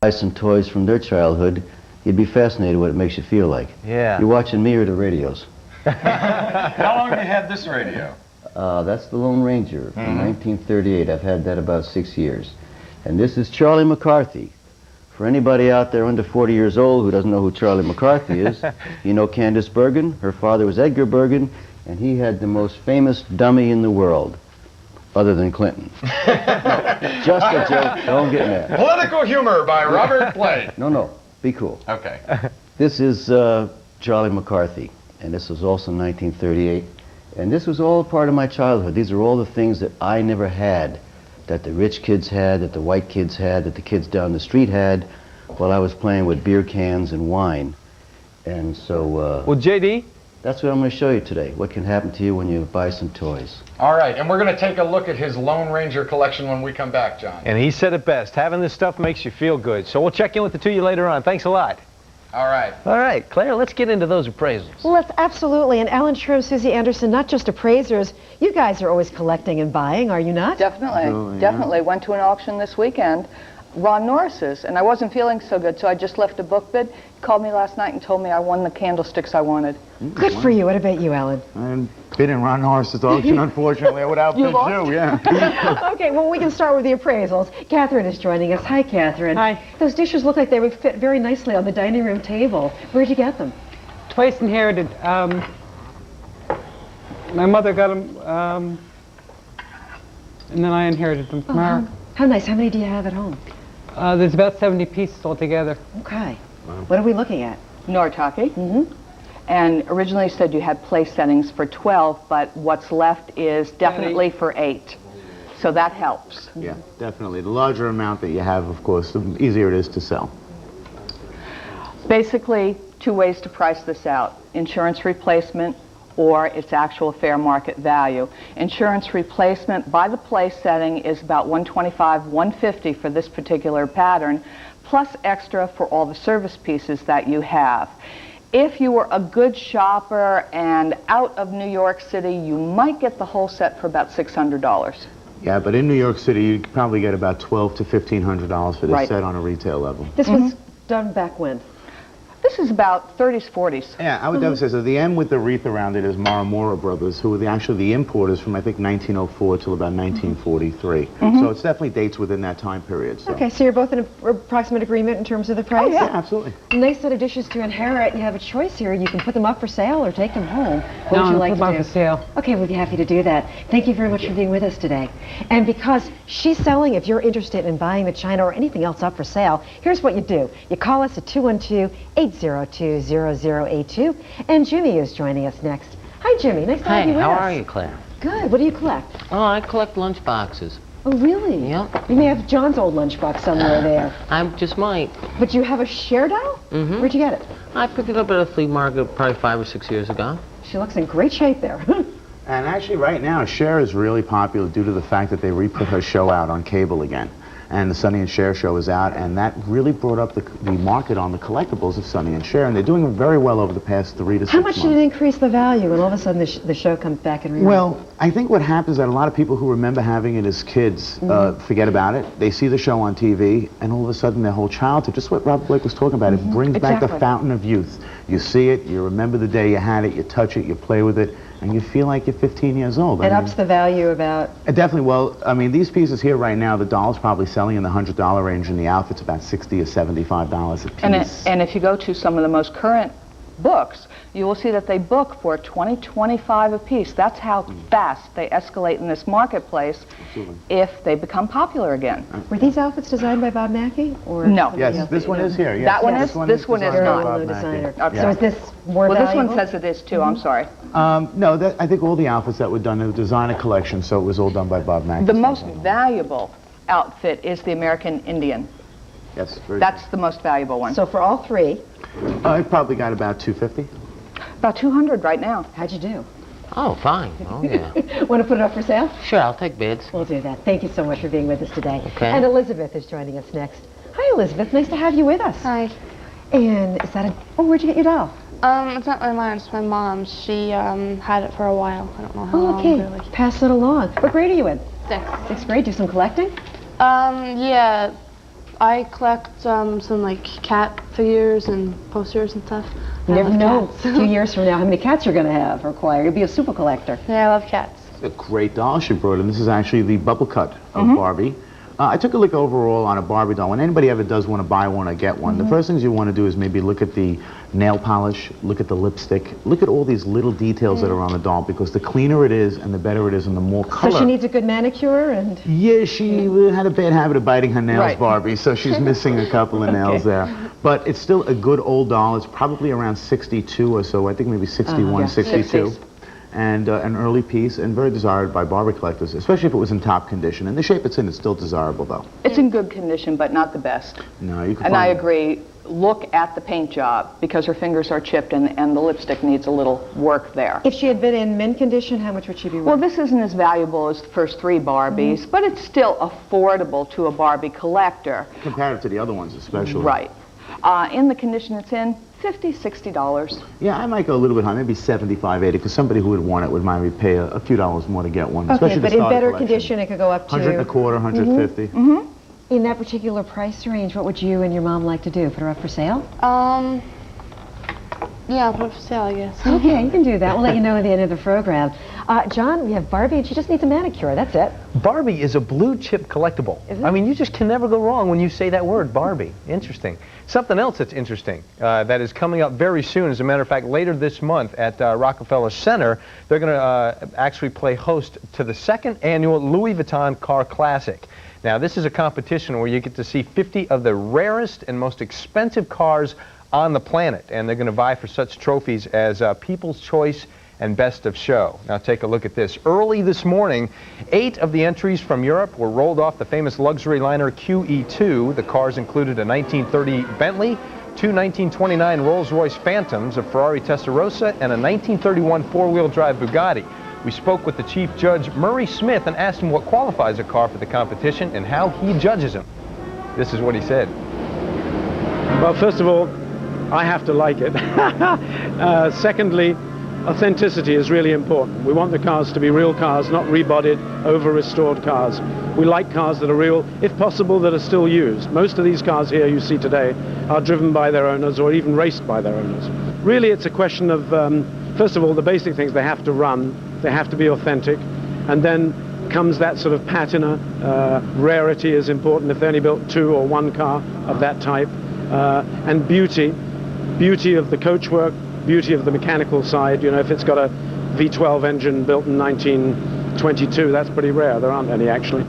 buy some toys from their childhood, you'd be fascinated what it makes you feel like. Yeah. You're watching me or the radios. How long have you had this radio? That's the Lone Ranger from 1938. I've had that about 6 years. And this is Charlie McCarthy. For anybody out there under 40 years old who doesn't know who Charlie McCarthy is, you know Candace Bergen. Her father was Edgar Bergen, and he had the most famous dummy in the world, other than Clinton. No, just a joke. Don't get mad. Political humor by Robert Blake. No, be cool. Okay. This is Charlie McCarthy, and this was also 1938. And this was all part of my childhood. These are all the things that I never had, that the rich kids had, that the white kids had, that the kids down the street had, while I was playing with beer cans and wine. And so, well, J.D., that's what I'm going to show you today, what can happen to you when you buy some toys. All right, and we're going to take a look at his Lone Ranger collection when we come back, John. and he said it best, having this stuff makes you feel good. So we'll check in with the two of you later on. Thanks a lot. All right. All right, Claire, let's get into those appraisals. Well, that's absolutely. And Alan Shrim, Susie Anderson, not just appraisers. You guys are always collecting and buying, are you not? Definitely, definitely. Went to an auction this weekend, Ron Norris's, and I wasn't feeling so good, so I just left a book bid. He called me last night and told me I won the candlesticks I wanted. Good for you. What about you, Alan? I bid in Ron Norris's auction, unfortunately. I would outbid you, yeah. Okay, well, we can start with the appraisals. Catherine is joining us. Hi, Catherine. Hi. Those dishes look like they would fit very nicely on the dining room table. Where'd you get them? Twice inherited. My mother got them, and then I inherited them from her. How nice. How many do you have at home? There's about 70 pieces altogether. Okay. Wow. What are we looking at? Noritake. And originally said you had place settings for 12, but what's left is definitely for 8. So that helps. Yeah, definitely. The larger amount that you have, of course, the easier it is to sell. Basically, 2 ways to price this out. Insurance replacement or its actual fair market value. Insurance replacement by the place setting is about $125, $150 for this particular pattern, plus extra for all the service pieces that you have. If you were a good shopper and out of New York City, you might get the whole set for about $600. Yeah, but in New York City, you could probably get about $1,200 to $1,500 for this set on a retail level. This was done back when? This is about 30s, 40s. Yeah, I would definitely say so. The M with the wreath around it is Maramura Brothers, who were actually the importers from, I think, 1904 till about 1943. So it's definitely dates within that time period. So. Okay, so you're both in approximate agreement in terms of the price? Oh, yeah. Yeah, absolutely. Nice set of dishes to inherit. You have a choice here. You can put them up for sale or take them home. What would you like to do? Put them up for sale. Okay, we'll be happy to do that. Thank you very much for being with us today. And because she's selling, if you're interested in buying the china or anything else up for sale, here's what you do. You call us at 212-802-0082. And Jimmy is joining us next. Hi, Jimmy. Nice to have you with us. How are you, Claire? Good. What do you collect? Oh, I collect lunch boxes. Oh, really? Yeah. You may have John's old lunchbox somewhere there. I just might. But you have a share doll? Where'd you get it? I picked it up at a flea market probably 5 or 6 years ago. She looks in great shape there. And actually, right now, Cher is really popular due to the fact that they re-put her show out on cable again. And the Sonny and Cher show is out, and that really brought up the market on the collectibles of Sonny and Cher, and they're doing very well over the past 3 to 6 months. How much did it increase the value when all of a sudden the show comes back in? Well, I think what happens is that a lot of people who remember having it as kids forget about it. They see the show on TV, and all of a sudden their whole childhood, just what Robert Blake was talking about, it brings back the fountain of youth. You see it, you remember the day you had it, you touch it, you play with it, and you feel like you're 15 years old. It ups the value about... Definitely. Well, I mean, these pieces here right now, the doll's probably selling in the $100 range, and the outfit's about $60 or $75 a piece. And if you go to some of the most current books, you will see that they book for $20, $25 a piece. That's how fast they escalate in this marketplace if they become popular again. Were these outfits designed by Bob Mackie? Or no. Yes, this one is here. Yes. That one is? This one is not. Well-known designer. Okay. So is this more valuable? Well, this one says it is too. I'm sorry. No, I think all the outfits that were done in the designer collection, so it was all done by Bob Mackie. The most valuable outfit is the American Indian. Yes, that's the most valuable one. So for all three? I probably got about $250. About $200 right now. How'd you do? Oh, fine. Oh, yeah. Want to put it up for sale? Sure, I'll take bids. We'll do that. Thank you so much for being with us today. Okay. And Elizabeth is joining us next. Hi, Elizabeth. Nice to have you with us. Hi. And is that a... Oh, where'd you get your doll? It's not mine, it's my mom's. She had it for a while. I don't know how long, okay. really. Pass it along. What grade are you in? 6th. 6th grade. Do some collecting? Yeah. I collect some like cat figures and posters and stuff. You I never love know cats. a few years from now how many cats you're going to have or acquire. You'll be a super collector. Yeah, I love cats. A great doll she brought in. This is actually the bubble cut of Barbie. I took a look overall on a Barbie doll. When anybody ever does want to buy one or get one, the first things you want to do is maybe look at the nail polish, look at the lipstick, look at all these little details that are on the doll, because the cleaner it is and the better it is and the more color. So she needs a good manicure and... Yeah, she had a bad habit of biting her nails, Right. Barbie, so she's missing a couple of nails there. But it's still a good old doll. It's probably around 62 or so, I think maybe 61, yeah. 62. 60s. And an early piece, and very desired by Barbie collectors, especially if it was in top condition. And the shape it's in is still desirable, though. It's in good condition, but not the best. No, you can And I find- agree. Look at the paint job, because her fingers are chipped and the lipstick needs a little work there. If she had been in mint condition, how much would she be worth? Well, this isn't as valuable as the first three Barbies, but it's still affordable to a Barbie collector. Comparative to the other ones, especially. Right. In the condition it's in, $50, $60. Yeah, I might go a little bit high, maybe 75, 80, because somebody who would want it would maybe pay a few dollars more to get one. Okay, especially but the in starter better collection. condition, it could go up to... 100 and a quarter, 150. In that particular price range, what would you and your mom like to do? Put her up for sale? Yeah, I'll put it for sale, I guess. Okay, you can do that. We'll let you know at the end of the program. John, we have Barbie, and she just needs a manicure. That's it. Barbie is a blue chip collectible. Is it? I mean, you just can never go wrong when you say that word, Barbie. Interesting. Something else that's interesting that is coming up very soon, as a matter of fact, later this month at Rockefeller Center, they're going to actually play host to the second annual Louis Vuitton Car Classic. Now, this is a competition where you get to see 50 of the rarest and most expensive cars on the planet, and they're going to vie for such trophies as People's Choice and Best of Show. Now take a look at this. Early this morning, 8 of the entries from Europe were rolled off the famous luxury liner QE2. The cars included a 1930 Bentley, 2 1929 Rolls-Royce Phantoms, a Ferrari Testarossa, and a 1931 four-wheel drive Bugatti. We spoke with the Chief Judge Murray Smith and asked him what qualifies a car for the competition and how he judges them. This is what he said. Well, first of all, I have to like it. Secondly, authenticity is really important. We want the cars to be real cars, not rebodied, over-restored cars. We like cars that are real, if possible, that are still used. Most of these cars here you see today are driven by their owners or even raced by their owners. Really, it's a question of, first of all, the basic things. They have to run, they have to be authentic, and then comes that sort of patina. Rarity is important if they only built 2 or 1 car of that type. And beauty of the coachwork, beauty of the mechanical side. You know, if it's got a V12 engine built in 1922, that's pretty rare. There aren't any, actually.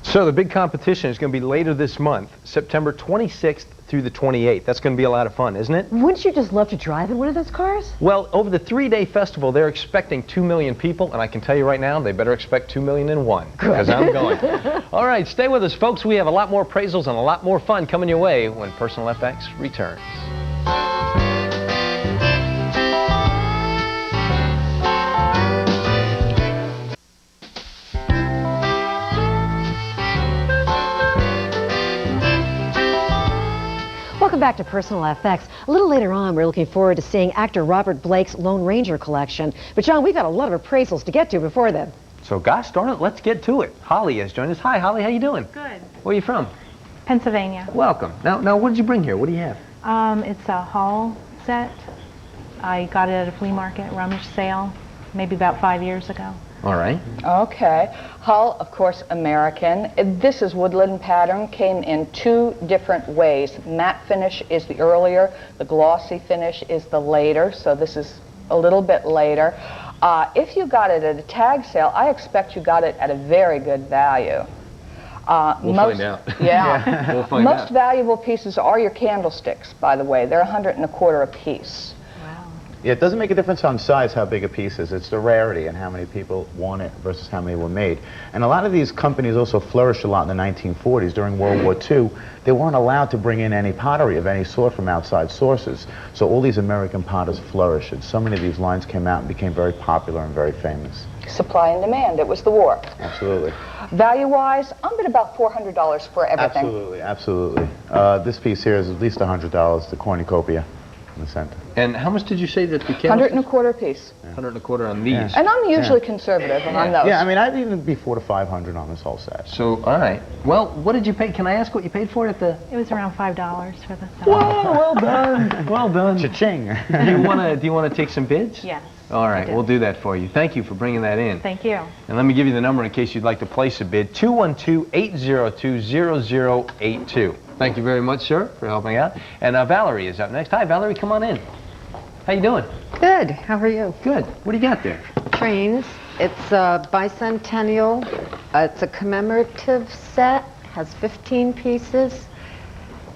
So the big competition is going to be later this month, September 26th through the 28th. That's going to be a lot of fun, isn't it? Wouldn't you just love to drive in one of those cars? Well, over the 3-day festival, they're expecting 2 million people, and I can tell you right now, they better expect 2,000,001, because I'm going. All right, stay with us, folks. We have a lot more appraisals and a lot more fun coming your way when Personal FX returns. Welcome back to Personal FX. A little later on, we're looking forward to seeing actor Robert Blake's Lone Ranger collection. But John, we've got a lot of appraisals to get to before then. So gosh darn it, let's get to it. Holly has joined us. Hi, Holly, how you doing? Good. Where are you from? Pennsylvania. Welcome. Now, what did you bring here? What do you have? It's a haul set. I got it at a flea market rummage sale, maybe about 5 years ago. All right. Okay. Hull, of course, American. This is woodland pattern, came in 2 different ways. Matte finish is the earlier, the glossy finish is the later, so this is a little bit later. If you got it at a tag sale, I expect you got it at a very good value. We'll find out. Yeah. We'll find Most out. valuable pieces are your candlesticks, by the way. They're 100 and a quarter a piece. Yeah, it doesn't make a difference on size how big a piece is. It's the rarity and how many people want it versus how many were made. And a lot of these companies also flourished a lot in the 1940s. During World War II, they weren't allowed to bring in any pottery of any sort from outside sources. So all these American potters flourished. And so many of these lines came out and became very popular and very famous. Supply and demand, it was the war. Absolutely. Value-wise, I'm at about $400 for everything. Absolutely, absolutely. This piece here is at least $100, the cornucopia. in the center. And how much did you say that the candlesticks? 100 and a quarter piece. 100 and a quarter on these. And I'm usually conservative on those. Yeah, I mean, I'd even be 400 to 500 on this whole set. So, all right. Well, what did you pay? Can I ask what you paid for it at the? It was around $5 for the set. Whoa, well done. Well done. Cha-ching. Do you want to take some bids? Yes. All right, we'll do that for you. Thank you for bringing that in. Thank you. And let me give you the number in case you'd like to place a bid, 212-802-0082. Thank you very much, sir, for helping out. And Valerie is up next. Hi, Valerie, come on in. How you doing? Good. How are you? Good. What do you got there? Trains. It's a bicentennial. It's a commemorative set. Has 15 pieces,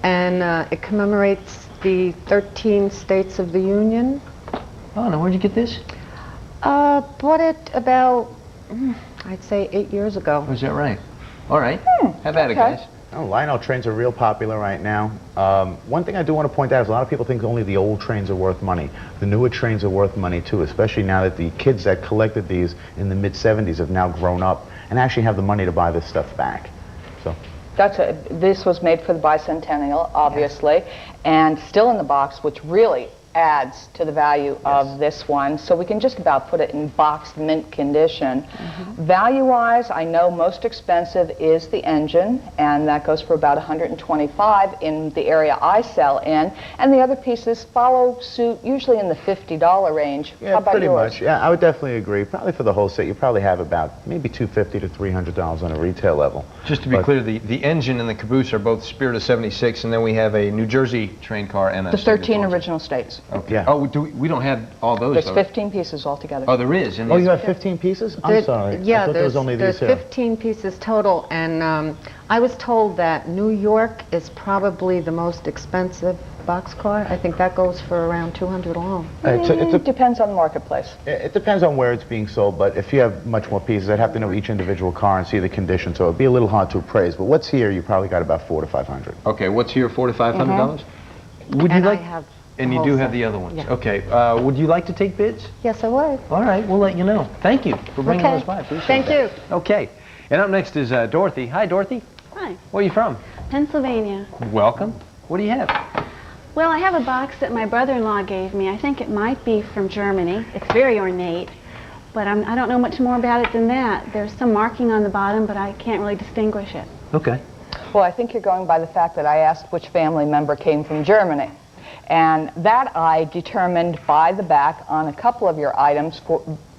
and it commemorates the 13 states of the Union. Oh, now where'd you get this? Bought it about, I'd say 8 years ago. Oh, is that right? All right. Have at it, guys. Oh, Lionel trains are real popular right now. One thing I do want to point out is a lot of people think only the old trains are worth money. The newer trains are worth money too, especially now that the kids that collected these in the mid-70s have now grown up and actually have the money to buy this stuff back. So. This was made for the bicentennial, obviously, and still in the box, which really adds to the value of this one. So we can just about put it in boxed mint condition. Value-wise, I know most expensive is the engine, and that goes for about $125 in the area I sell in, and the other pieces follow suit, usually in the $50 range. Yeah, How about pretty yours? much. Yeah, I would definitely agree. Probably for the whole set, you probably have about maybe $250 to $300 on a retail level. Just to be clear, the engine and the caboose are both Spirit of 76, and then we have a New Jersey train car and a... The 13 original states. Okay. Yeah. Oh, we don't have all those, There's though. 15 pieces altogether. Oh, there is? Oh, you have 15 pieces? I'm sorry. Yeah, I thought there was only these there's here. 15 pieces total, and I was told that New York is probably the most expensive boxcar. I think that goes for around $200 alone. It depends on the marketplace. It depends on where it's being sold, but if you have much more pieces, I'd have to know each individual car and see the condition, so it'd be a little hard to appraise. But what's here, you probably got about $400 to $500. Okay, what's here, $400 to $500? Would you And like... I have And the you whole do have set. the other ones? Yeah. Okay, would you like to take bids? Yes, I would. All right, we'll let you know. Thank you for bringing Okay. those by. Appreciate Thank that. you. Okay, and up next is Dorothy. Hi, Dorothy. Hi, Where are you from? Pennsylvania. Welcome. What do you have? Well, I have a box that my brother-in-law gave me. I think it might be from Germany. It's very ornate, but I don't know much more about it than that. There's some marking on the bottom, but I can't really distinguish it. Okay. Well, I think you're going by the fact that I asked which family member came from Germany. And that I determined by the back on a couple of your items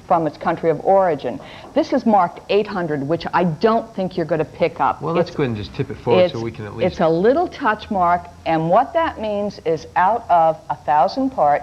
from its country of origin. This is marked 800, which I don't think you're going to pick up. Well, let's go ahead and just tip it forward so we can at least... It's a little touch mark, and what that means is out of 1,000 part,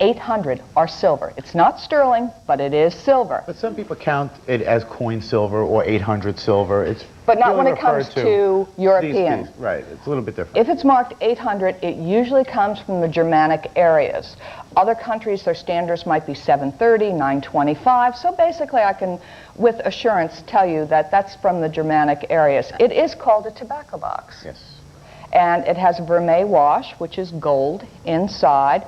800 are silver. It's not sterling, but it is silver. But some people count it as coin silver or 800 silver. It's But not really when it comes referred to European. these pieces. Right, it's a little bit different. If it's marked 800, it usually comes from the Germanic areas. Other countries, their standards might be 730, 925. So basically, I can, with assurance, tell you that that's from the Germanic areas. It is called a tobacco box. Yes. And it has a vermeil wash, which is gold inside.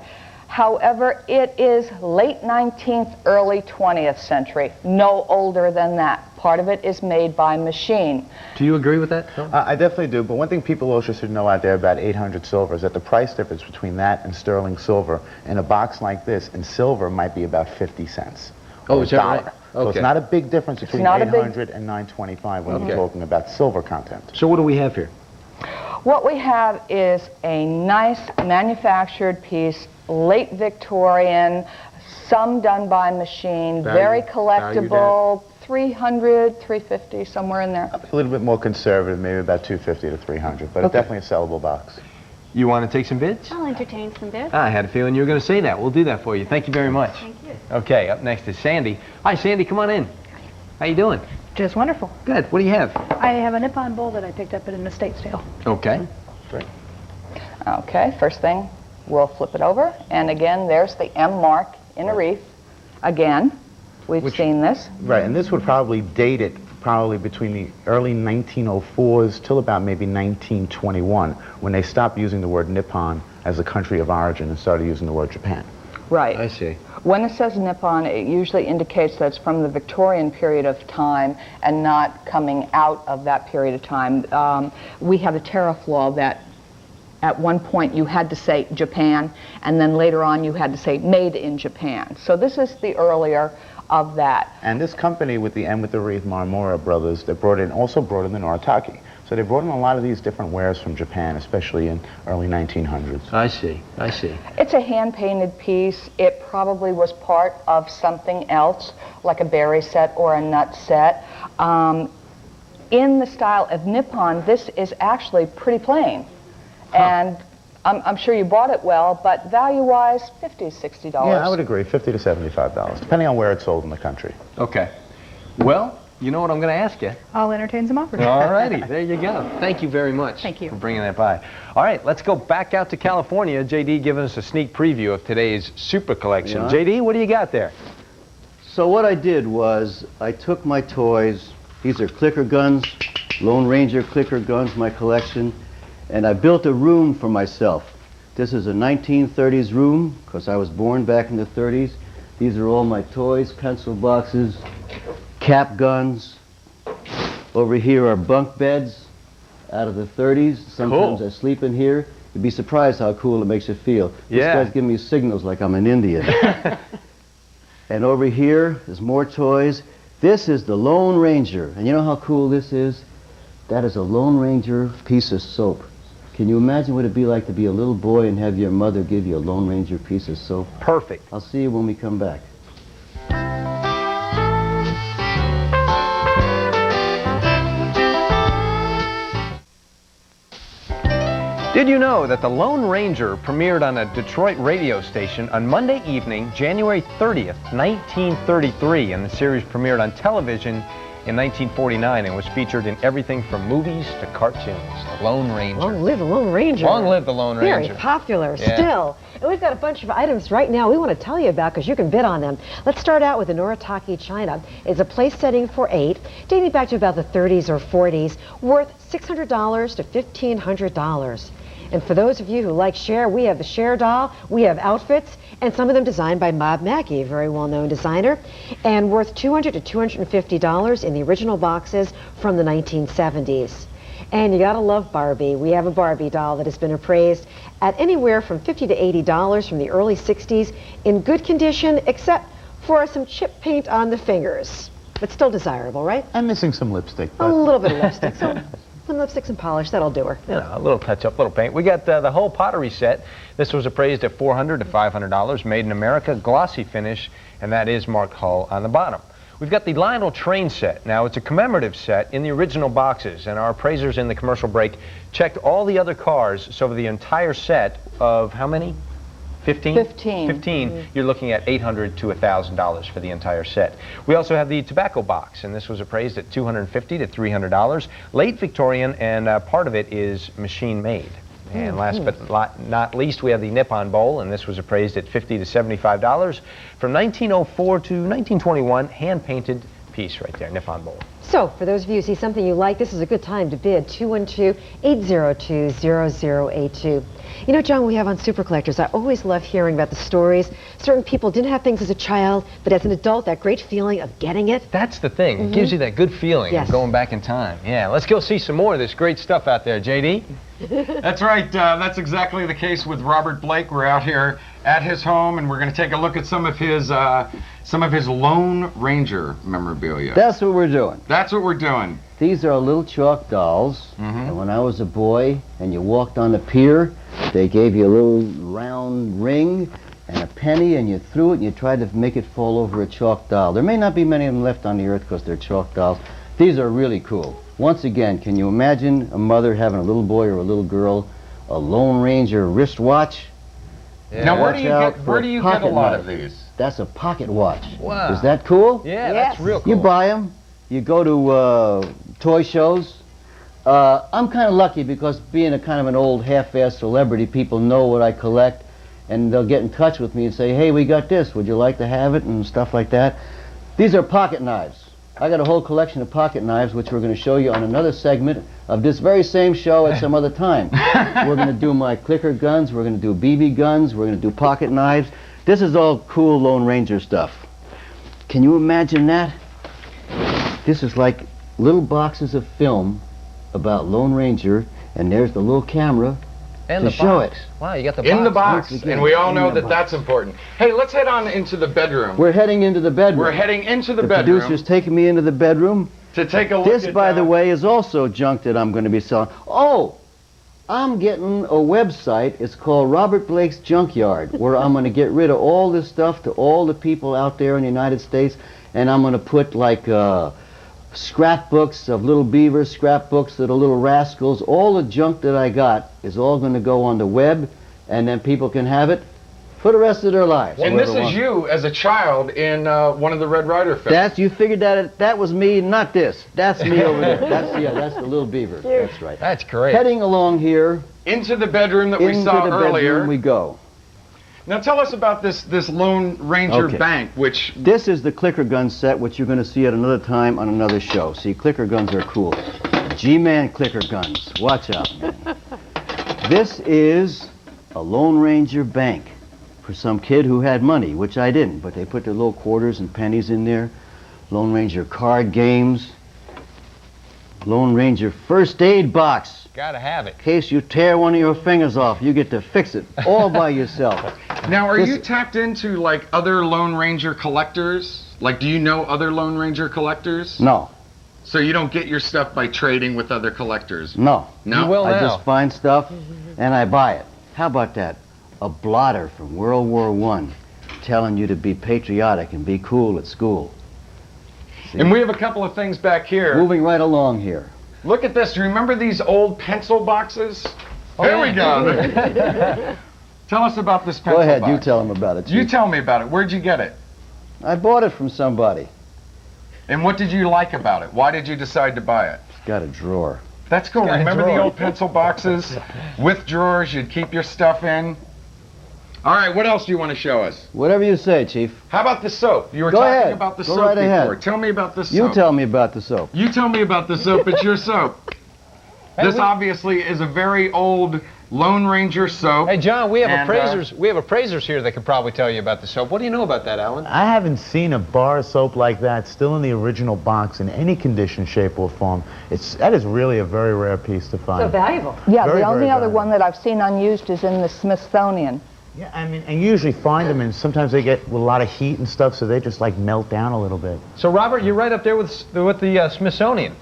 However, it is late 19th, early 20th century, no older than that. Part of it is made by machine. Do you agree with that, Phil? I definitely do, but one thing people also should know out there about 800 silver is that the price difference between that and sterling silver in a box like this in silver might be about 50 cents. Oh, or is that $1. right? So Okay. it's not a big difference between not a big- 800 and 925 when Okay. we're talking about silver content. So what do we have here? What we have is a nice manufactured piece, late Victorian, some done by machine, very collectible, 300, 350, somewhere in there. A little bit more conservative, maybe about 250 to 300, but it's definitely a sellable box. You want to take some bids? I'll entertain some bids. I had a feeling you were going to say that. We'll do that for you. Thank you very much. Thank you. Okay, up next is Sandy. Hi, Sandy, come on in. How you doing? Just wonderful. Good. What do you have? I have a Nippon bull that I picked up at an estate sale. Okay. Great. Okay, first thing, we'll flip it over. And again, there's the M mark in a wreath. Again, we've seen this. Right, and this would probably date it probably between the early 1904s till about maybe 1921, when they stopped using the word Nippon as a country of origin and started using the word Japan. Right. I see. When it says Nippon, it usually indicates that it's from the Victorian period of time and not coming out of that period of time. We have a tariff law that At one point you had to say Japan, and then later on you had to say made in Japan. So this is the earlier of that. And this company with the Marmora brothers, they also brought in the Noritake. So they brought in a lot of these different wares from Japan, especially in early 1900s. I see, I see. It's a hand-painted piece. It probably was part of something else, like a berry set or a nut set. In the style of Nippon, this is actually pretty plain. And I'm sure you bought it well, but value-wise, $50, $60. Yeah, I would agree, $50 to $75, depending on where it's sold in the country. Okay. Well, you know what I'm going to ask you. I'll entertain some offers. All righty, there you go. Thank you very much. Thank you for bringing that by. All right, let's go back out to California. JD giving us a sneak preview of today's super collection. Yeah. JD, what do you got there? So what I did was I took my toys. These are clicker guns, Lone Ranger clicker guns, my collection, and I built a room for myself. This is a 1930s room because I was born back in the 30s. These are all my toys, pencil boxes, cap guns. Over here are bunk beds out of the 30s. Sometimes Cool. I sleep in here. You'd be surprised how cool it makes you feel. Yeah. This guy's giving me signals like I'm an Indian. And over here is more toys. This is the Lone Ranger. And you know how cool this is? That is a Lone Ranger piece of soap. Can you imagine what it'd be like to be a little boy and have your mother give you a Lone Ranger piece of soap? Perfect. I'll see you when we come back. Did you know that the Lone Ranger premiered on a Detroit radio station on Monday evening, January 30th, 1933, and the series premiered on television in 1949 and was featured in everything from movies to cartoons. The Lone Ranger. Long live the Lone Ranger. Long live the Lone Ranger. Very popular Yeah. still. And we've got a bunch of items right now we want to tell you about because you can bid on them. Let's start out with the Noritake China. It's a place setting for 8, dating back to about the 30s or 40s, worth $600 to $1,500. And for those of you who like Cher, we have the Cher doll, we have outfits, and some of them designed by Bob Mackie, a very well-known designer, and worth $200 to $250 in the original boxes from the 1970s. And you gotta love Barbie. We have a Barbie doll that has been appraised at anywhere from $50 to $80 from the early 60s, in good condition, except for some chip paint on the fingers. But still desirable, right? I'm missing some lipstick, A but... little bit of lipstick. So some lipsticks and polish, that'll do her. You know, a little touch-up, little paint. We got the whole pottery set. This was appraised at $400 to $500, made in America, glossy finish, and that is marked Hull on the bottom. We've got the Lionel train set. Now, it's a commemorative set in the original boxes, and our appraisers in the commercial break checked all the other cars, so for the entire set of how many? 15? 15. 15, you're looking at $800 to $1,000 for the entire set. We also have the tobacco box, and this was appraised at $250 to $300. Late Victorian, and part of it is machine made. And last but not least, we have the Nippon bowl, and this was appraised at $50 to $75. From 1904 to 1921, hand-painted piece right there, Nippon bowl. So, for those of you who see something you like, this is a good time to bid. 212-802-0082. You know, John, we have on Super Collectors, I always love hearing about the stories. Certain people didn't have things as a child, but as an adult, that great feeling of getting it. That's the thing. It gives you that good feeling Yes. of going back in time. Yeah, let's go see some more of this great stuff out there, JD. That's right. That's exactly the case with Robert Blake. We're out here at his home, and we're going to take a look at some of his Lone Ranger memorabilia. That's what we're doing. That's what we're doing. These are little chalk dolls, and when I was a boy and you walked on the pier, they gave you a little round ring and a penny, and you threw it and you tried to make it fall over a chalk doll. There may not be many of them left on the earth because they're chalk dolls. These are really cool. Once again, can you imagine a mother having a little boy or a little girl a Lone Ranger wristwatch? Yeah. Now, where Watch do you out get for a pocket lot knife. of these? That's a pocket watch. Wow. Is that cool? Yeah, Yes. that's real cool. You buy them, you go to toy shows. I'm kind of lucky because being a kind of an old half-assed celebrity, people know what I collect, and they'll get in touch with me and say, hey, we got this, would you like to have it, and stuff like that. These are pocket knives. I got a whole collection of pocket knives, which we're going to show you on another segment of this very same show at some other time. We're going to do my clicker guns, we're going to do BB guns, we're going to do pocket knives. This is all cool Lone Ranger stuff. Can you imagine that? This is like little boxes of film about Lone Ranger, and there's the little camera, And to the show box. it. Wow, you got the box. In the box, Once again, and we all in know the that box. that's important. Hey, let's head on into the bedroom. We're heading into the bedroom. We're heading into the The bedroom producer's taking me into the bedroom. to take a look This, at, by the way, is also junk that I'm going to be selling. Oh, I'm getting a website. It's called Robert Blake's Junkyard, where I'm going to get rid of all this stuff to all the people out there in the United States, and I'm going to put like scrapbooks of little beavers, scrapbooks of the little rascals. All the junk that I got is all going to go on the web, and then people can have it for the rest of their lives. And this whoever is wants. you as a child in one of the Red Ryder films. That's, you figured that was me, not this. That's me over there. That's the little beaver. That's right. That's great. Heading along here, into the bedroom that we into saw the earlier. bedroom we go. Now tell us about this Lone Ranger Okay. bank, which This is the clicker gun set, which you're going to see at another time on another show. See, clicker guns are cool. G-Man clicker guns. Watch out, man. This is a Lone Ranger bank for some kid who had money, which I didn't, but they put their little quarters and pennies in there. Lone Ranger card games. Lone Ranger first aid box. Gotta have it. In case you tear one of your fingers off, you get to fix it all by yourself. Now, are This- you tapped into like other Lone Ranger collectors? Like, do you know other Lone Ranger collectors? No, So you don't get your stuff by trading with other collectors? no. No? You will I now. just find stuff and I buy it. How about that? A blotter from World War I telling you to be patriotic and be cool at school. See? And we have a couple of things back here. Moving right along here. Look at this. Do you remember these old pencil boxes? Oh, there yeah. we go. Tell us about this pencil Go ahead, box. you tell them about it. You Chief. tell me about it. Where'd you get it? I bought it from somebody. And what did you like about it? Why did you decide to buy it? It's got a drawer. That's cool. got a Remember the drawer. old pencil boxes with drawers you'd keep your stuff in? All right, what else do you want to show us? Whatever you say, Chief. How about the soap? You were Go talking ahead. about the Go soap right ahead. before. Tell me about the soap. You tell me about the soap. You tell me about the soap. It's your soap. Hey, This obviously is a very old Lone Ranger soap. Hey, John, we have And, appraisers. We have appraisers here that could probably tell you about the soap. What do you know about that, Alan? I haven't seen a bar of soap like that still in the original box in any condition, shape, or form. That is really a very rare piece to find. So valuable. Yeah, Very, the only very other valuable. one that I've seen unused is in the Smithsonian. Yeah, I mean, and you usually find them, and sometimes they get with a lot of heat and stuff, so they just like melt down a little bit. So, Robert, you're right up there with the Smithsonian.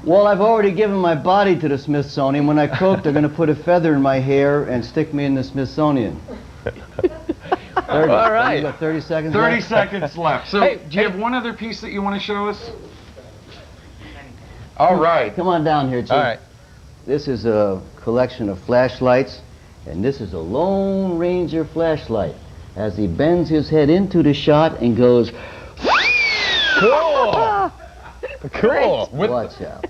Well, I've already given my body to the Smithsonian. When I croak, they're going to put a feather in my hair and stick me in the Smithsonian. 30. All right. You got 30 seconds 30 left? seconds left. So, Hey, do you have one other piece that you want to show us? All right. Come on down here, Chief. All right. This is a collection of flashlights, and this is a Lone Ranger flashlight. As he bends his head into the shot and goes, Cool. Cool. watch out.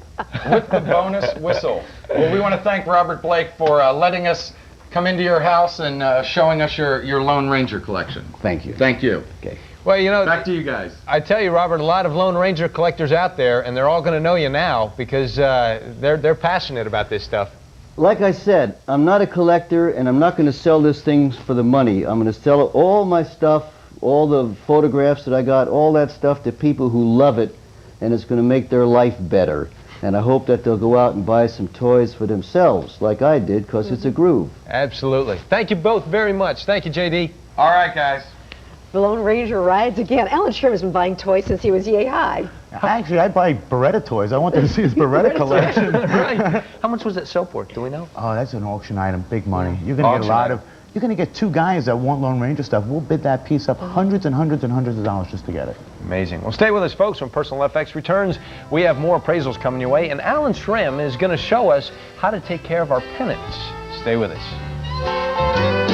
With the bonus whistle. Well, we want to thank Robert Blake for letting us come into your house and showing us your Lone Ranger collection. Thank you. Thank you. Okay. Well, you know, Back to you guys. I tell you, Robert, a lot of Lone Ranger collectors out there, and they're all going to know you now because they're passionate about this stuff. Like I said, I'm not a collector, and I'm not going to sell this thing for the money. I'm going to sell all my stuff, all the photographs that I got, all that stuff to people who love it, and it's going to make their life better. And I hope that they'll go out and buy some toys for themselves, like I did, because it's a groove. Absolutely. Thank you both very much. Thank you, JD. All right, guys. The Lone Ranger rides again. Alan Sherman's been buying toys since he was yay high. Actually, I buy Beretta toys. I wanted to see his Beretta collection. Right. How much was that soap worth? Do we know? Oh, that's an auction item, big money. You're gonna get Auction a lot item. of. You're gonna get two guys that want Lone Ranger stuff. We'll bid that piece up hundreds and hundreds and hundreds of dollars just to get it. Amazing. Well, stay with us, folks. When Personal FX returns, we have more appraisals coming your way, and Alan Shrem is going to show us how to take care of our pennants. Stay with us.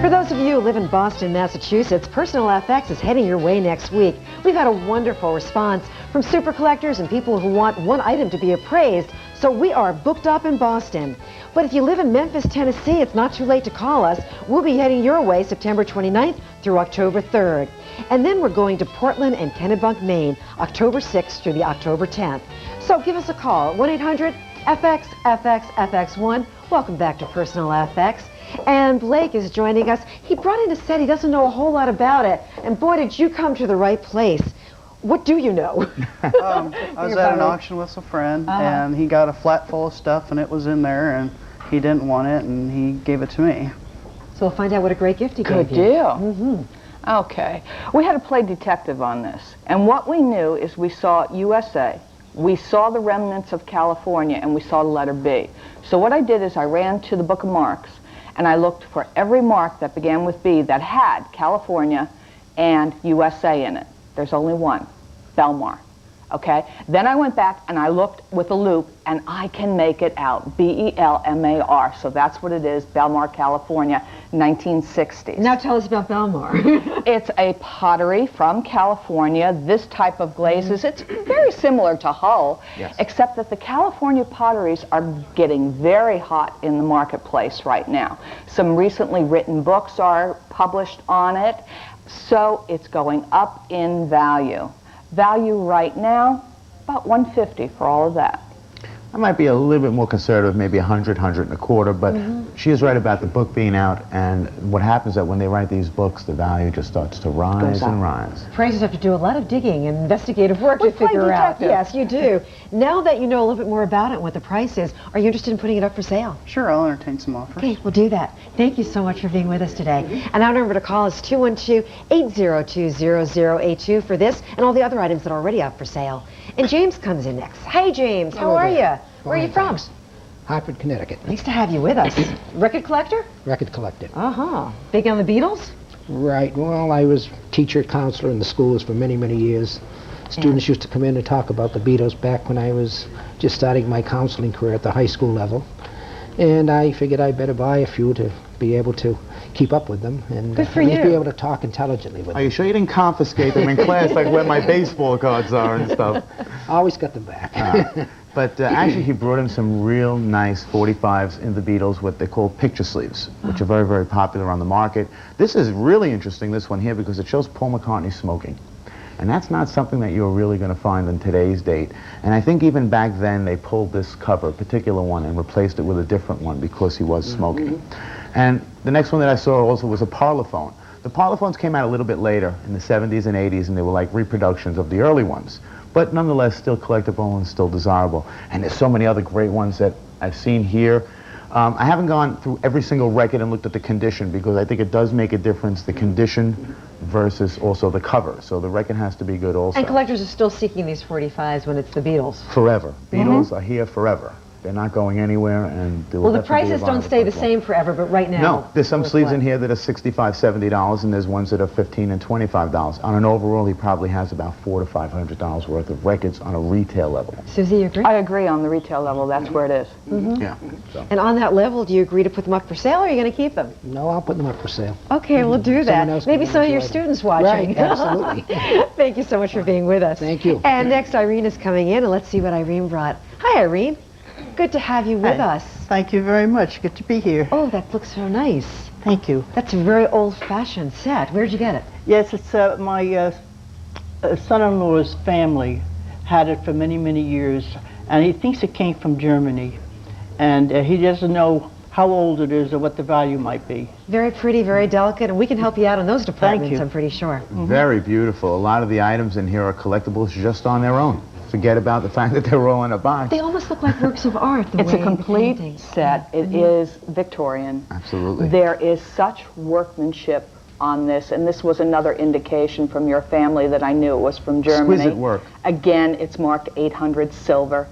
For those of you who live in Boston, Massachusetts, Personal FX is heading your way next week. We've had a wonderful response from super collectors and people who want one item to be appraised, so we are booked up in Boston. But if you live in Memphis, Tennessee, it's not too late to call us. We'll be heading your way September 29th through October 3rd. And then we're going to Portland and Kennebunk, Maine, October 6th through the October 10th. So give us a call, 1-800-FX-FX-FX1. Welcome back to Personal FX. And Blake is joining us. He brought in a set. He doesn't know a whole lot about it. And boy, did you come to the right place. What do you know? I was at an auction with a friend, and he got a flat full of stuff, and it was in there, and he didn't want it, and he gave it to me. So we'll find out what a great gift he Good gave you. deal. Okay. We had to play detective on this. And what we knew is we saw USA, we saw the remnants of California, and we saw the letter B. So what I did is I ran to the book of marks, and I looked for every mark that began with B that had California and USA in it. There's only one, Belmar. Okay? Then I went back and I looked with a loop, and I can make it out. B-E-L-M-A-R. So that's what it is, Belmar, California, 1960s. Now tell us about Belmar. It's a pottery from California. This type of glazes, it's very similar to Hull, except that the California potteries are getting very hot in the marketplace right now. Some recently written books are published on it, so it's going up in value. Value right now, about $150 for all of that. I might be a little bit more conservative, maybe 100, 100 and a quarter, but she is right about the book being out, and what happens is that when they write these books, the value just starts to rise and rise. Appraisers have to do a lot of digging and investigative work to figure out. Yes, you do. Now that you know a little bit more about it and what the price is, are you interested in putting it up for sale? Sure, I'll entertain some offers. Okay, we'll do that. Thank you so much for being with us today. And our number to call is 212-802-0082 for this and all the other items that are already up for sale. And James comes in next. Hey, James, how are you? Where are you from? Hartford, Connecticut. Nice to have you with us. Record collector? Record collector. Big on the Beatles? Right. Well, I was teacher, counselor in the schools for many, many years. Students used to come in and talk about the Beatles back when I was just starting my counseling career at the high school level. And I figured I better buy a few to be able to keep up with them and Good for at least you. be able to talk intelligently with them. Are you sure you didn't confiscate them in class like where my baseball cards are and stuff? Always got them back. But actually he brought in some real nice 45s in the Beatles, what they call picture sleeves, which are very, very popular on the market. This is really interesting, this one here, because it shows Paul McCartney smoking. And that's not something that you're really going to find in today's date. And I think even back then they pulled this cover, a particular one, and replaced it with a different one because he was smoking. And the next one that I saw also was a parlophone. The parlophones came out a little bit later in the 70s and 80s, and they were like reproductions of the early ones. But nonetheless, still collectible and still desirable. And there's so many other great ones that I've seen here. I haven't gone through every single record and looked at the condition because I think it does make a difference, the condition versus also the cover. So the record has to be good also. And collectors are still seeking these 45s when it's the Beatles. Forever. Beatles are here forever. They're not going anywhere, and they will Well, the definitely be prices don't viable stay the for as long. same forever, but right now. No, there's some worth sleeves what? in here that are $65, $70, and there's ones that are $15 and $25. On an overall, he probably has about $400 to $500 worth of records on a retail level. Susie, you agree? I agree on the retail level. That's where it is. Yeah. So. And on that level, do you agree to put them up for sale, or are you going to keep them? No, I'll put them up for sale. Okay, we'll do Someone that. else Maybe can some of your enjoy them. students watching. Right, absolutely. Thank you so much for being with us. Thank you. And next, Irene is coming in, and let's see what Irene brought. Hi, Irene. Good to have you with us. Thank you very much. Good to be here. Oh, that looks so nice. Thank you. That's a very old-fashioned set. Where'd you get it? Yes, it's my son-in-law's family had it for many, many years, and he thinks it came from Germany, and he doesn't know how old it is or what the value might be. Very pretty, very delicate, and we can help you out in those departments, you. I'm pretty sure. Very beautiful. A lot of the items in here are collectibles just on their own. Forget about the fact that they're all in a box. They almost look like works of art. It's a complete set. It is Victorian. Absolutely. There is such workmanship on this, and this was another indication from your family that I knew it was from Germany. Exquisite work. Again, it's marked 800 silver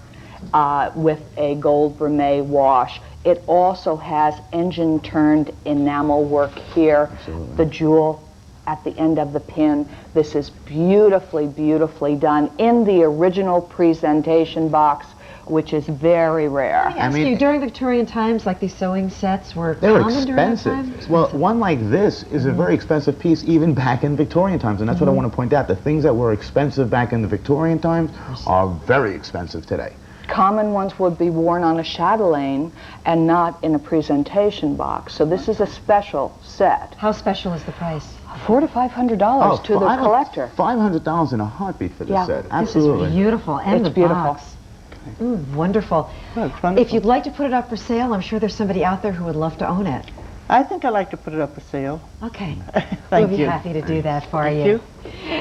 with a gold vermeil wash. It also has engine-turned enamel work here. Absolutely. The jewel at the end of the pin. This is beautifully, beautifully done in the original presentation box, which is very rare. Let me ask you, during Victorian times, like these sewing sets were They're common during that time? expensive. Well, one like this is a very expensive piece even back in Victorian times, and that's what I want to point out. The things that were expensive back in the Victorian times are very expensive today. Common ones would be worn on a chatelaine and not in a presentation box. So this is a special set. How special is the price? $400 to $500 to the collector. $500 in a heartbeat for this Yeah. set. This Absolutely. is beautiful, and It's the beautiful. box. Wonderful. Well, it's wonderful. If you'd like to put it up for sale, I'm sure there's somebody out there who would love to own it. I think I'd like to put it up for sale. Okay. Thank We'll be you. happy to do that for Thank you.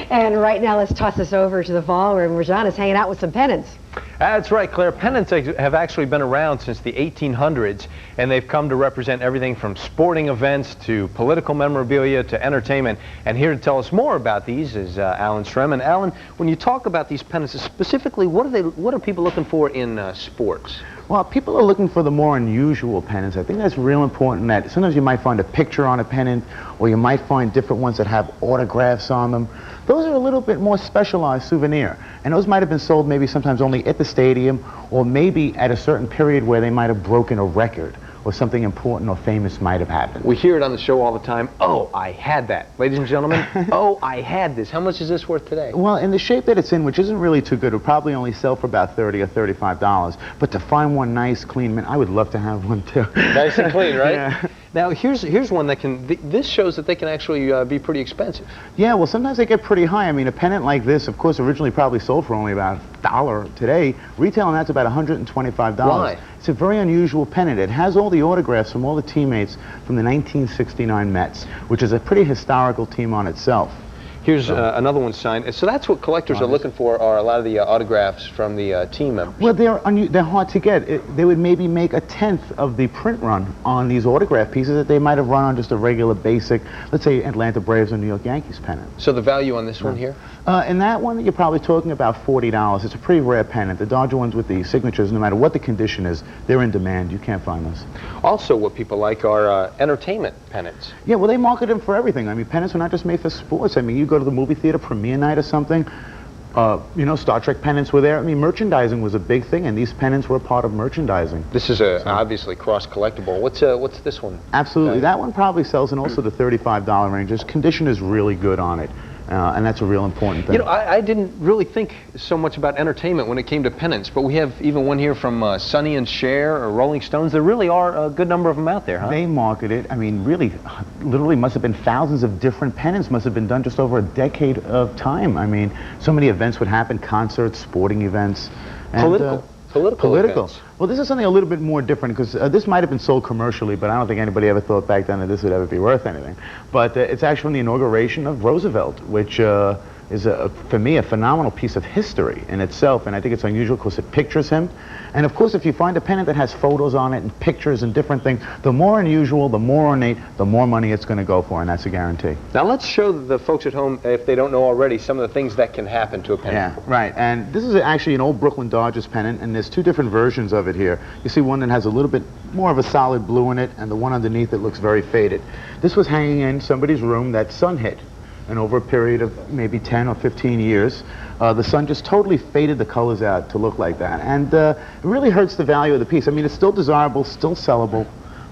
And right now, let's toss this over to the ballroom where John is hanging out with some pennants. That's right, Claire. Pennants have actually been around since the 1800s, and they've come to represent everything from sporting events to political memorabilia to entertainment. And here to tell us more about these is Alan Shrem. And Alan, when you talk about these pennants, specifically, what are people looking for in sports? Well, people are looking for the more unusual pennants. I think that's real important. That sometimes you might find a picture on a pennant, or you might find different ones that have autographs on them. Those are a little bit more specialized souvenir, and those might have been sold maybe sometimes only at the stadium, or maybe at a certain period where they might have broken a record, or something important or famous might have happened. We hear it on the show all the time. Oh, I had that. Ladies and gentlemen, oh, I had this. How much is this worth today? Well, in the shape that it's in, which isn't really too good, it'll probably only sell for about $30 or $35. But to find one nice, clean, I would love to have one too. Nice and clean, right? Yeah. Now, here's one that can, this shows that they can actually be pretty expensive. Yeah, well, sometimes they get pretty high. I mean, a pennant like this, of course, originally probably sold for only about $1 today. Retailing that's about $125. Why? It's a very unusual pennant. It has all the autographs from all the teammates from the 1969 Mets, which is a pretty historical team on itself. Here's another one signed. So that's what collectors are looking for, are a lot of the autographs from the team members. Well, they're hard to get. They would maybe make a tenth of the print run on these autograph pieces that they might have run on just a regular basic, let's say Atlanta Braves or New York Yankees pennant. So the value on this one here? In that one, you're probably talking about $40. It's a pretty rare pennant. The Dodger ones with the signatures, no matter what the condition is, they're in demand. You can't find those. Also, what people like are entertainment pennants. Yeah, well, they market them for everything. I mean, pennants are not just made for sports. I mean, you go to the movie theater premiere night or something, you know, Star Trek pennants were there. I mean, merchandising was a big thing, and these pennants were a part of merchandising. This is obviously cross-collectible. What's this one? Absolutely. That one probably sells in also the $35 range. This condition is really good on it. And that's a real important thing. You know, I didn't really think so much about entertainment when it came to pennants, but we have even one here from Sonny and Cher or Rolling Stones. There really are a good number of them out there, huh? They market it. I mean, really, literally must have been thousands of different pennants must have been done just over a decade of time. I mean, so many events would happen, concerts, sporting events. And, Political events. Well, this is something a little bit more different because this might have been sold commercially, but I don't think anybody ever thought back then that this would ever be worth anything. But it's actually from the inauguration of Roosevelt, which is, for me, a phenomenal piece of history in itself, and I think it's unusual because it pictures him. And of course, if you find a pennant that has photos on it and pictures and different things, the more unusual, the more ornate, the more money it's going to go for, and that's a guarantee. Now let's show the folks at home, if they don't know already, some of the things that can happen to a pennant. Yeah, right. And this is actually an old Brooklyn Dodgers pennant, and there's two different versions of it here. You see one that has a little bit more of a solid blue in it, and the one underneath it looks very faded. This was hanging in somebody's room that sun hit. And over a period of maybe 10 or 15 years, the sun just totally faded the colors out to look like that. And it really hurts the value of the piece. I mean, it's still desirable, still sellable,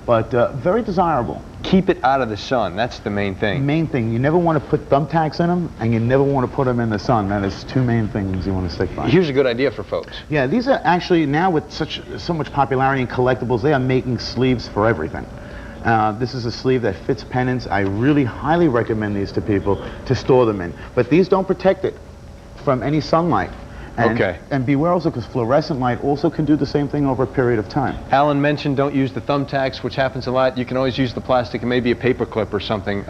but very desirable. Keep it out of the sun. That's the main thing. Main thing. You never want to put thumbtacks in them, and you never want to put them in the sun. That is two main things you want to stick by. Here's a good idea for folks. Yeah, these are actually, now with so much popularity in collectibles, they are making sleeves for everything. This is a sleeve that fits pennants. I really highly recommend these to people to store them in. But these don't protect it from any sunlight. And, and beware also because fluorescent light also can do the same thing over a period of time. Alan mentioned don't use the thumbtacks, which happens a lot. You can always use the plastic, and maybe a paper clip or something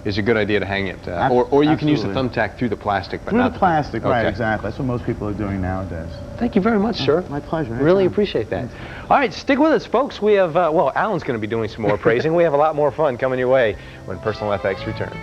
is a good idea to hang it. Or you can use the thumbtack through the plastic. But through not the plastic, right, exactly. That's what most people are doing nowadays. Thank you very much, sir. My pleasure. Really appreciate that. All right, stick with us, folks. We have, well, Alan's going to be doing some more appraising. We have a lot more fun coming your way when Personal FX returns.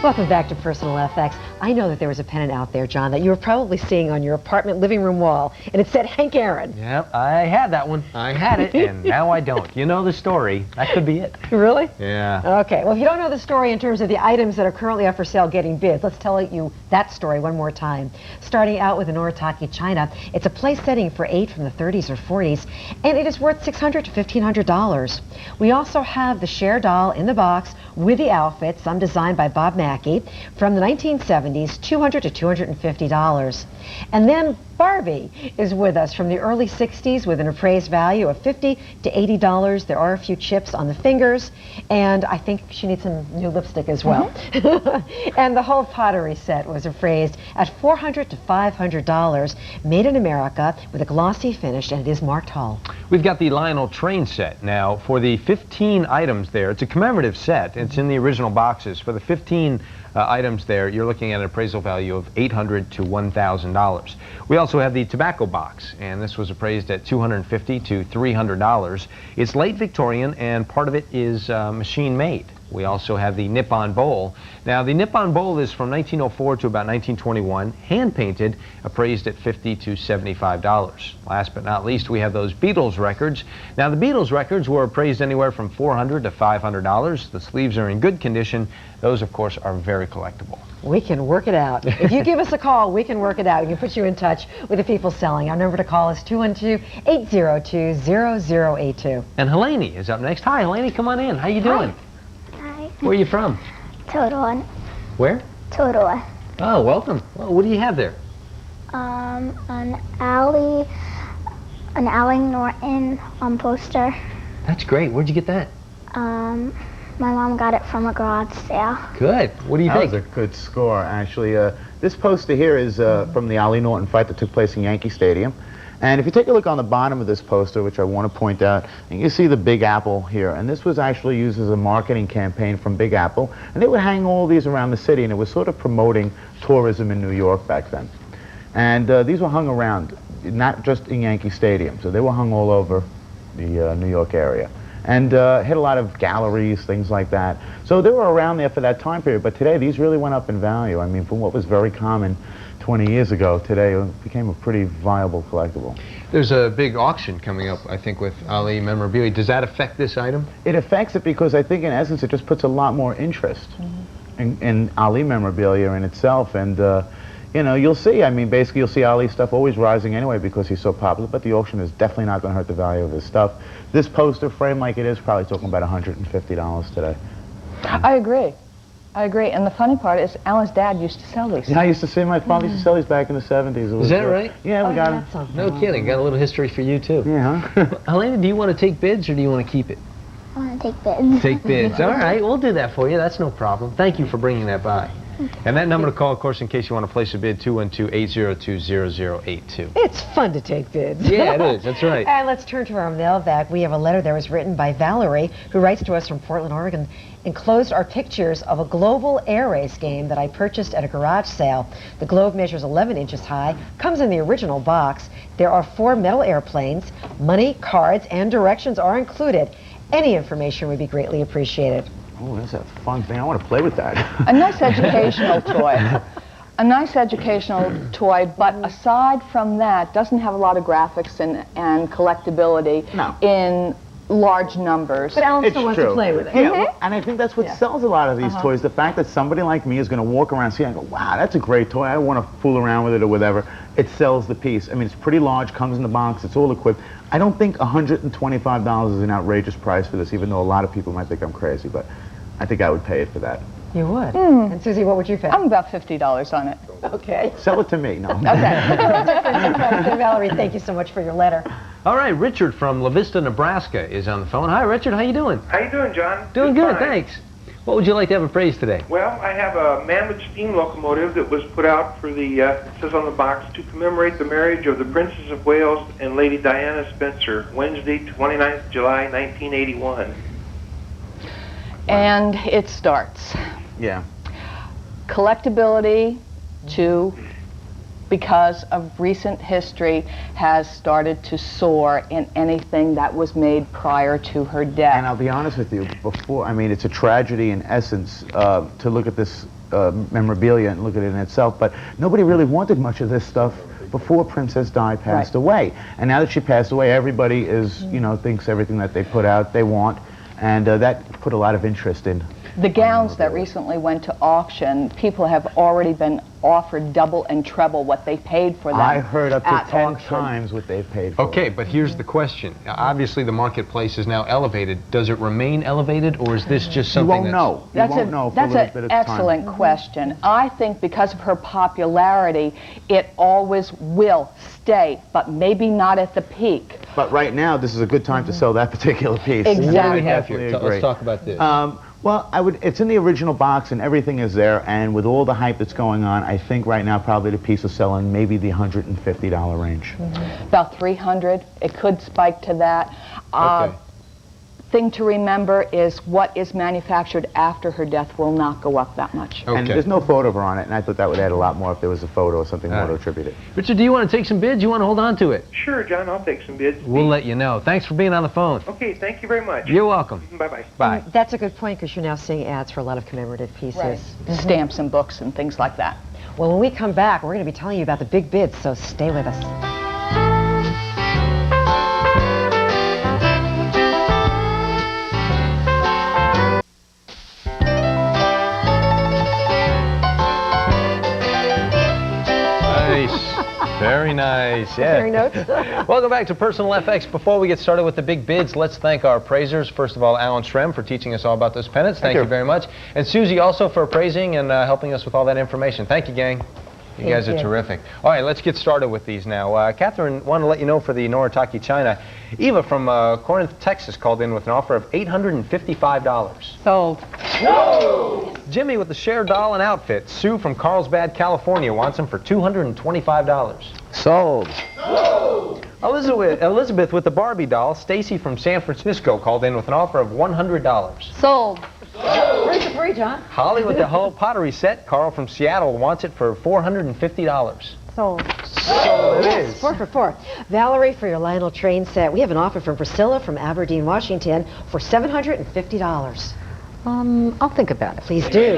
Welcome back to Personal FX. I know that there was a pennant out there, John, that you were probably seeing on your apartment living room wall, and it said Hank Aaron. Yep, I had that one. I had it, and now I don't. You know the story. That could be it. Really? Yeah. Okay, well, if you don't know the story in terms of the items that are currently up for sale getting bids, let's tell you that story one more time. Starting out with the Noritake China, it's a place setting for 8 from the 30s or 40s, and it is worth $600 to $1,500. We also have the Cher doll in the box with the outfit, some designed by Bob Mackey, from the 1970s, $200 to $250. And then Barbie is with us from the early 60s with an appraised value of $50 to $80. There are a few chips on the fingers, and I think she needs some new lipstick as well. And the whole pottery set was appraised at $400 to $500, made in America with a glossy finish, and it is marked Hull. We've got the Lionel train set. Now, for the 15 items there, it's a commemorative set. It's in the original boxes. For the 15 items there, you're looking at an appraisal value of $800 to $1,000. We also have the tobacco box, and this was appraised at $250 to $300. It's late Victorian, and part of it is machine made. We also have the Nippon bowl. Now, the Nippon bowl is from 1904 to about 1921, hand-painted, appraised at $50 to $75. Last but not least, we have those Beatles records. Now, the Beatles records were appraised anywhere from $400 to $500. The sleeves are in good condition. Those, of course, are very collectible. We can work it out. If you give us a call, we can work it out. We can put you in touch with the people selling. Our number to call is 212-802-0082. And Helene is up next. Hi, Helene, come on in. How you doing? Hi. Where are you from? Totowa. Where? Totowa. Oh, welcome. Well, what do you have there? An Allie Norton poster. That's great. Where'd you get that? My mom got it from a garage sale. Good. What do you think? That was a good score, actually. This poster here is from the Allie Norton fight that took place in Yankee Stadium. And if you take a look on the bottom of this poster, which I want to point out, you can see the Big Apple here. And this was actually used as a marketing campaign from Big Apple. And they would hang all these around the city, and it was sort of promoting tourism in New York back then. And these were hung around, not just in Yankee Stadium. So they were hung all over the New York area. And hit a lot of galleries, things like that. So they were around there for that time period. But today, these really went up in value. I mean, from what was very common 20 years ago, today it became a pretty viable collectible. There's a big auction coming up, I think, with Ali memorabilia. Does that affect this item? It affects it because I think, in essence, it just puts a lot more interest in Ali memorabilia in itself. And you know, you'll see. I mean, basically, you'll see Ali stuff always rising anyway because he's so popular. But the auction is definitely not going to hurt the value of his stuff. This poster frame, like it is, probably talking about $150 today. I agree. I agree. And the funny part is, Alan's dad used to sell these. Yeah, I used to see my father used to sell these back in the 70s. Is that right? Yeah, we got them. No kidding. Got a little history for you, too. Yeah. Helena, do you want to take bids or do you want to keep it? I want to take bids. Take bids. All right, we'll do that for you. That's no problem. Thank you for bringing that by. And that number to call, of course, in case you want to place a bid, 212-802-0082. It's fun to take bids. Yeah, it is. That's right. And let's turn to our mailbag. We have a letter that was written by Valerie, who writes to us from Portland, Oregon. Enclosed are pictures of a global air race game that I purchased at a garage sale. The globe measures 11 inches high, comes in the original box. There are 4 metal airplanes. Money, cards, and directions are included. Any information would be greatly appreciated. Oh, that's a fun thing. I want to play with that. A nice educational toy. A nice educational toy, but aside from that, doesn't have a lot of graphics and collectability in large numbers. But Alan still wants to play with it. Yeah, well, and I think that's what sells a lot of these toys. The fact that somebody like me is going to walk around, see it, and go, wow, that's a great toy. I want to fool around with it or whatever. It sells the piece. I mean, it's pretty large, comes in the box, it's all equipped. I don't think $125 is an outrageous price for this, even though a lot of people might think I'm crazy, but I think I would pay it for that. You would? And Susie, what would you pay? I'm about $50 on it. Okay. Sell it to me. No. Okay. Valerie, thank you so much for your letter. All right, Richard from La Vista, Nebraska is on the phone. Hi, Richard. How you doing? How you doing, John? Doing Just good, fine. thanks. What would you like to have appraised today? Well, I have a Mammoth steam locomotive that was put out for the, it says on the box, to commemorate the marriage of the Princess of Wales and Lady Diana Spencer, Wednesday, 29th July, 1981. And it starts. Yeah. Collectability to, because of recent history, has started to soar in anything that was made prior to her death. And I'll be honest with you, before, I mean, it's a tragedy in essence to look at this memorabilia and look at it in itself, but nobody really wanted much of this stuff before Princess Di passed away. And now that she passed away, everybody is, you know, thinks everything that they put out they want. And that put a lot of interest in. The gowns that recently went to auction, people have already been offered double and treble what they paid for them. I heard up to at 10 auction. times what they've paid for. Okay, but here's the question. Obviously, the marketplace is now elevated. Does it remain elevated, or is this just something You won't know. You won't know for a little bit of That's time. an excellent question. I think because of her popularity, it always will stay, but maybe not at the peak. But right now, this is a good time to sell that particular piece. Exactly. What do we have Definitely here? agree. Let's talk about this. Well, it's in the original box and everything is there, and with all the hype that's going on, I think right now probably the piece is selling maybe the $150 range. About 300. It could spike to that. Okay. Thing to remember is what is manufactured after her death will not go up that much. And there's no photo of her on it, and I thought that would add a lot more if there was a photo or something more to attribute it. Richard, do you want to take some bids? You want to hold on to it? Sure, John, I'll take some bids. We'll let you know. Thanks for being on the phone. Okay, thank you very much. You're welcome. Bye-bye. Bye. That's a good point because you're now seeing ads for a lot of commemorative pieces. Right. Stamps and books and things like that. Well, when we come back, we're going to be telling you about the big bids, so stay with us. Very nice. Yeah. Comparing notes. Welcome back to Personal FX. Before we get started with the big bids, let's thank our appraisers. First of all, Alan Shrem for teaching us all about those pennants. Thank you very much. And Susie also for appraising and helping us with all that information. Thank you, gang. You guys are terrific. All right, let's get started with these now. Catherine, wanted to let you know for the Noritake China, Eva from Corinth, Texas called in with an offer of $855. Sold. Whoa! Jimmy with the Cher doll and outfit. Sue from Carlsbad, California wants them for $225. Sold. Elizabeth with the Barbie doll. Stacy from San Francisco called in with an offer of $100. Sold. Where's the free, John? Holly with the whole pottery set. Carl from Seattle wants it for $450. Sold. Sold it is. 4 for 4. Valerie for your Lionel train set. We have an offer from Priscilla from Aberdeen, Washington for $750. I'll think about it. Please do.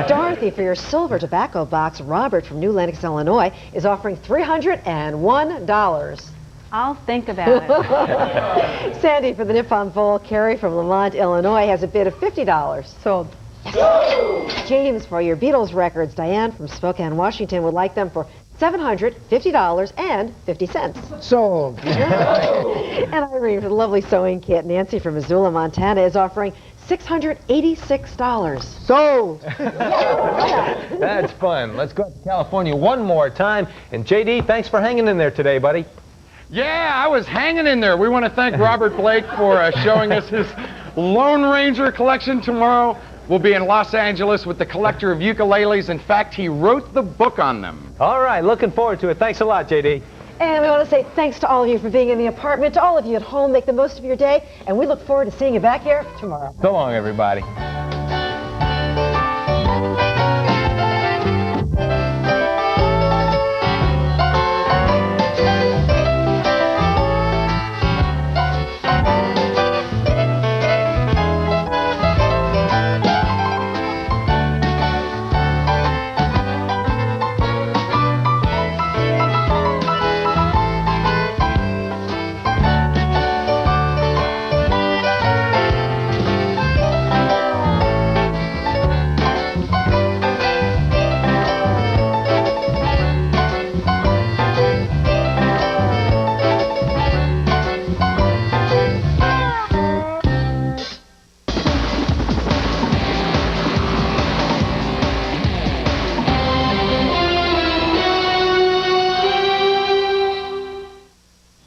Dorothy for your silver tobacco box. Robert from New Lenox, Illinois is offering $301. I'll think about it. Sandy for the Nippon Bowl. Carrie from Lamont, Illinois has a bid of $50. Sold. James for your Beatles records. Diane from Spokane, Washington would like them for $750.50. Sold. And Irene for the lovely sewing kit. Nancy from Missoula, Montana is offering $686. Sold. That's fun. Let's go to California one more time. And JD, thanks for hanging in there today, buddy. Yeah, I was hanging in there. We want to thank Robert Blake for showing us his Lone Ranger collection. Tomorrow we'll be in Los Angeles with the collector of ukuleles. In fact, he wrote the book on them. All right, looking forward to it. Thanks a lot, JD. And we want to say thanks to all of you for being in the apartment. To all of you at home, make the most of your day. And we look forward to seeing you back here tomorrow. So long, everybody.